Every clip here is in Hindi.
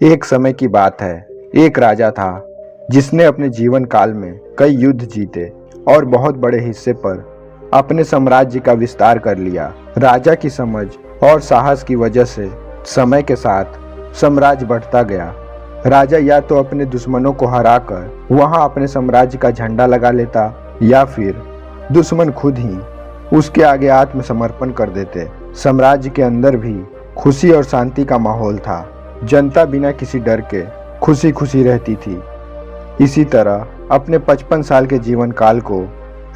एक समय की बात है। एक राजा था जिसने अपने जीवन काल में कई युद्ध जीते और बहुत बड़े हिस्से पर अपने साम्राज्य का विस्तार कर लिया। राजा की समझ और साहस की वजह से समय के साथ साम्राज्य बढ़ता गया। राजा या तो अपने दुश्मनों को हराकर वहां अपने साम्राज्य का झंडा लगा लेता या फिर दुश्मन खुद ही उसके आगे आत्मसमर्पण कर देते। साम्राज्य के अंदर भी खुशी और शांति का माहौल था। जनता बिना किसी डर के खुशी खुशी रहती थी। इसी तरह अपने 55 साल के जीवन काल को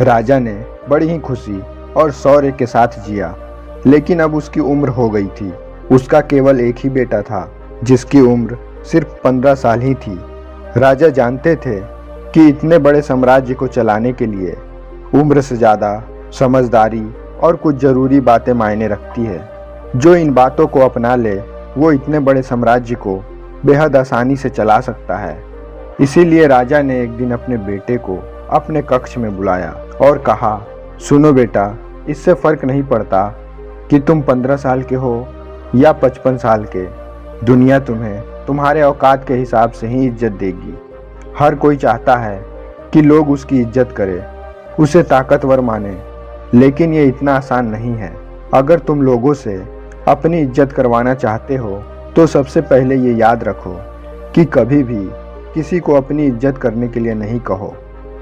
राजा ने बड़ी ही खुशी और शौर्य के साथ जिया। लेकिन अब उसकी उम्र हो गई थी। उसका केवल एक ही बेटा था जिसकी उम्र सिर्फ 15 साल ही थी। राजा जानते थे कि इतने बड़े साम्राज्य को चलाने के लिए उम्र से ज़्यादा समझदारी और कुछ ज़रूरी बातें मायने रखती है। जो इन बातों को अपना ले वो इतने बड़े साम्राज्य को बेहद आसानी से चला सकता है। इसीलिए राजा ने एक दिन अपने बेटे को अपने कक्ष में बुलाया और कहा, सुनो बेटा, इससे फर्क नहीं पड़ता कि तुम 15 साल के हो या 55 साल के। दुनिया तुम्हें तुम्हारे औकात के हिसाब से ही इज्जत देगी। हर कोई चाहता है कि लोग उसकी इज्जत करें, उसे ताकतवर माने, लेकिन ये इतना आसान नहीं है। अगर तुम लोगों से अपनी इज्जत करवाना चाहते हो तो सबसे पहले ये याद रखो कि कभी भी किसी को अपनी इज्जत करने के लिए नहीं कहो।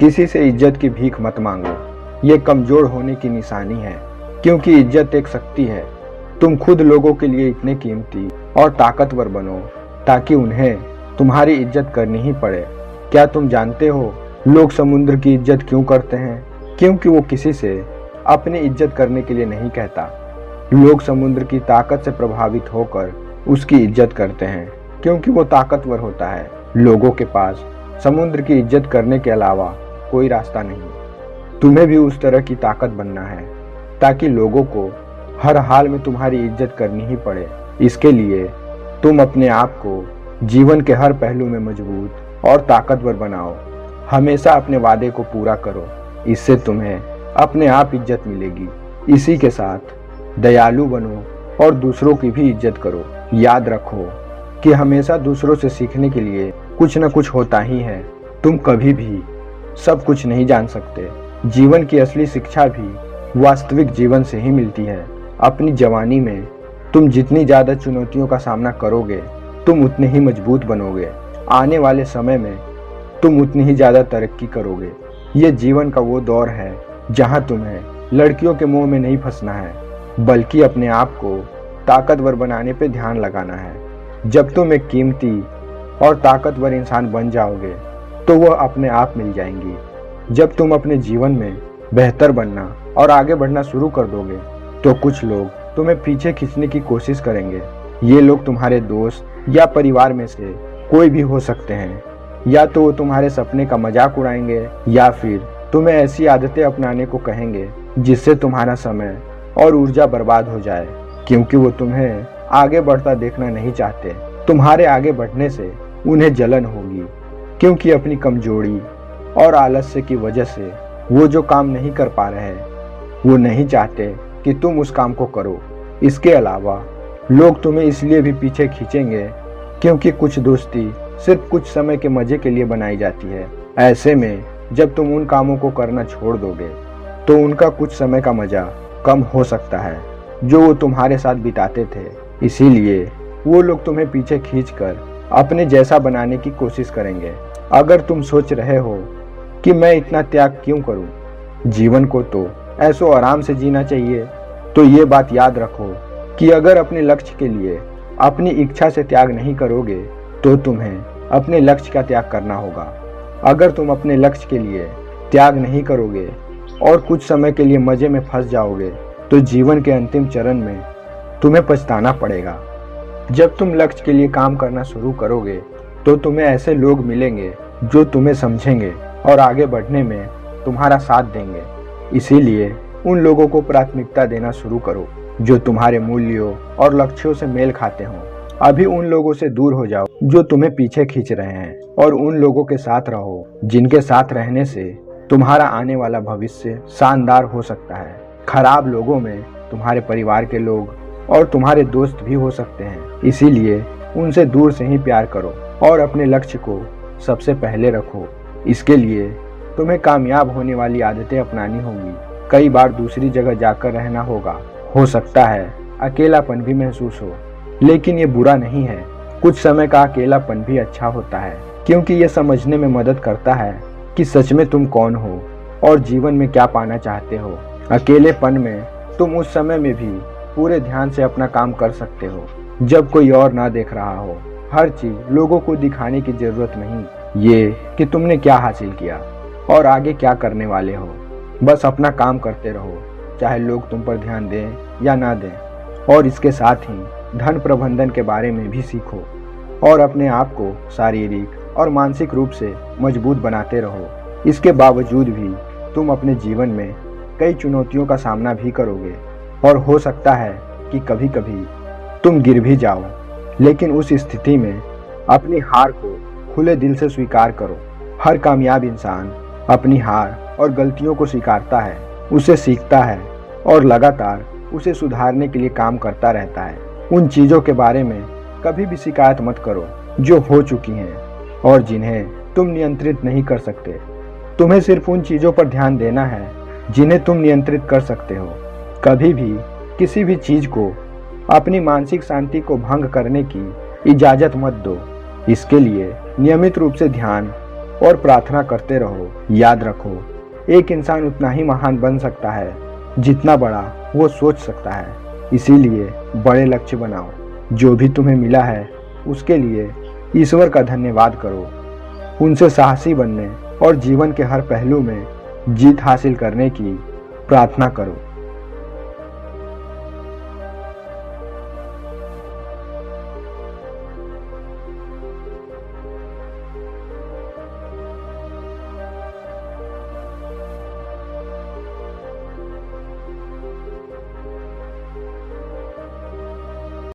किसी से इज्जत की भीख मत मांगो, ये कमजोर होने की निशानी है, क्योंकि इज्जत एक शक्ति है। तुम खुद लोगों के लिए इतने कीमती और ताकतवर बनो ताकि उन्हें तुम्हारी इज्जत करनी ही पड़े। क्या तुम जानते हो लोग समुद्र की इज्जत क्यों करते हैं? क्योंकि वो किसी से अपनी इज्जत करने के लिए नहीं कहता। लोग समुद्र की ताकत से प्रभावित होकर उसकी इज्जत करते हैं क्योंकि वो ताकतवर होता है। लोगों के पास समुद्र की इज्जत करने के अलावा कोई रास्ता नहीं। तुम्हें भी उस तरह की ताकत बनना है ताकि लोगों को हर हाल में तुम्हारी इज्जत करनी ही पड़े। इसके लिए तुम अपने आप को जीवन के हर पहलू में मजबूत और ताकतवर बनाओ। हमेशा अपने वादे को पूरा करो, इससे तुम्हें अपने आप इज्जत मिलेगी। इसी के साथ दयालु बनो और दूसरों की भी इज्जत करो। याद रखो कि हमेशा दूसरों से सीखने के लिए कुछ न कुछ होता ही है। तुम कभी भी सब कुछ नहीं जान सकते। जीवन की असली शिक्षा भी वास्तविक जीवन से ही मिलती है। अपनी जवानी में तुम जितनी ज़्यादा चुनौतियों का सामना करोगे तुम उतने ही मजबूत बनोगे। आने वाले समय में तुम उतनी ही ज़्यादा तरक्की करोगे। ये जीवन का वो दौर है जहां तुम्हें लड़कियों के मुंह में नहीं फंसना है, बल्कि अपने आप को ताकतवर बनाने पे ध्यान लगाना है। जब तुम एक कीमती और ताकतवर इंसान बन जाओगे तो वह अपने आप मिल जाएंगी। जब तुम अपने जीवन में बेहतर बनना और आगे बढ़ना शुरू कर दोगे तो कुछ लोग तुम्हें पीछे खींचने की कोशिश करेंगे। ये लोग तुम्हारे दोस्त या परिवार में से कोई भी हो सकते हैं। या तो वो तुम्हारे सपने का मजाक उड़ाएंगे या फिर तुम्हें ऐसी आदतें अपनाने को कहेंगे जिससे तुम्हारा समय और ऊर्जा बर्बाद हो जाए, क्योंकि वो तुम्हें आगे बढ़ता देखना नहीं चाहते। तुम्हारे आगे बढ़ने से उन्हें जलन होगी, क्योंकि अपनी कमजोरी और आलस्य की वजह से वो जो काम नहीं कर पा रहे वो नहीं चाहते कि तुम उस काम को करो। इसके अलावा लोग तुम्हें इसलिए भी पीछे खींचेंगे क्योंकि कुछ दोस्ती सिर्फ कुछ समय के मजे के लिए बनाई जाती है। ऐसे में जब तुम उन कामों को करना छोड़ दोगे तो उनका कुछ समय का मजा कम हो सकता है जो वो तुम्हारे साथ बिताते थे। इसीलिए वो लोग तुम्हें पीछे खींचकर अपने जैसा बनाने की कोशिश करेंगे। अगर तुम सोच रहे हो कि मैं इतना त्याग क्यों करूं, जीवन को तो ऐसो आराम से जीना चाहिए, तो ये बात याद रखो कि अगर अपने लक्ष्य के लिए अपनी इच्छा से त्याग नहीं करोगे तो तुम्हें अपने लक्ष्य का त्याग करना होगा। अगर तुम अपने लक्ष्य के लिए त्याग नहीं करोगे और कुछ समय के लिए मजे में फंस जाओगे तो जीवन के अंतिम चरण में तुम्हें पछताना पड़ेगा। जब तुम लक्ष्य के लिए काम करना शुरू करोगे तो तुम्हें ऐसे लोग मिलेंगे जो तुम्हें समझेंगे और आगे बढ़ने में तुम्हारा साथ देंगे। इसीलिए उन लोगों को प्राथमिकता देना शुरू करो जो तुम्हारे मूल्यों और लक्ष्यों से मेल खाते हों। अभी उन लोगों से दूर हो जाओ जो तुम्हें पीछे खींच रहे हैं और उन लोगों के साथ रहो जिनके साथ रहने से तुम्हारा आने वाला भविष्य शानदार हो सकता है। खराब लोगों में तुम्हारे परिवार के लोग और तुम्हारे दोस्त भी हो सकते हैं। इसीलिए उनसे दूर से ही प्यार करो और अपने लक्ष्य को सबसे पहले रखो। इसके लिए तुम्हें कामयाब होने वाली आदतें अपनानी होंगी। कई बार दूसरी जगह जाकर रहना होगा। हो सकता है अकेलापन भी महसूस हो, लेकिन ये बुरा नहीं है। कुछ समय का अकेलापन भी अच्छा होता है, क्योंकि ये समझने में मदद करता है कि सच में तुम कौन हो और जीवन में क्या पाना चाहते हो। अकेलेपन में तुम उस समय में भी पूरे ध्यान से अपना काम कर सकते हो जब कोई और ना देख रहा हो। हर चीज लोगों को दिखाने की जरूरत नहीं, ये कि तुमने क्या हासिल किया और आगे क्या करने वाले हो। बस अपना काम करते रहो, चाहे लोग तुम पर ध्यान दें या ना दें। और इसके साथ ही धन प्रबंधन के बारे में भी सीखो और अपने आप को शारीरिक और मानसिक रूप से मजबूत बनाते रहो। इसके बावजूद भी तुम अपने जीवन में कई चुनौतियों का सामना भी करोगे और हो सकता है कि कभी कभी तुम गिर भी जाओ, लेकिन उस स्थिति में अपनी हार को खुले दिल से स्वीकार करो। हर कामयाब इंसान अपनी हार और गलतियों को स्वीकारता है, उसे सीखता है और लगातार उसे सुधारने के लिए काम करता रहता है। उन चीज़ों के बारे में कभी भी शिकायत मत करो जो हो चुकी हैं और जिन्हें तुम नियंत्रित नहीं कर सकते। तुम्हें सिर्फ उन चीज़ों पर ध्यान देना है जिन्हें तुम नियंत्रित कर सकते हो। कभी भी किसी भी चीज़ को अपनी मानसिक शांति को भंग करने की इजाज़त मत दो। इसके लिए नियमित रूप से ध्यान और प्रार्थना करते रहो। याद रखो, एक इंसान उतना ही महान बन सकता है जितना बड़ा वो सोच सकता है। इसीलिए बड़े लक्ष्य बनाओ। जो भी तुम्हें मिला है उसके लिए ईश्वर का धन्यवाद करो। उनसे साहसी बनने और जीवन के हर पहलू में जीत हासिल करने की प्रार्थना करो।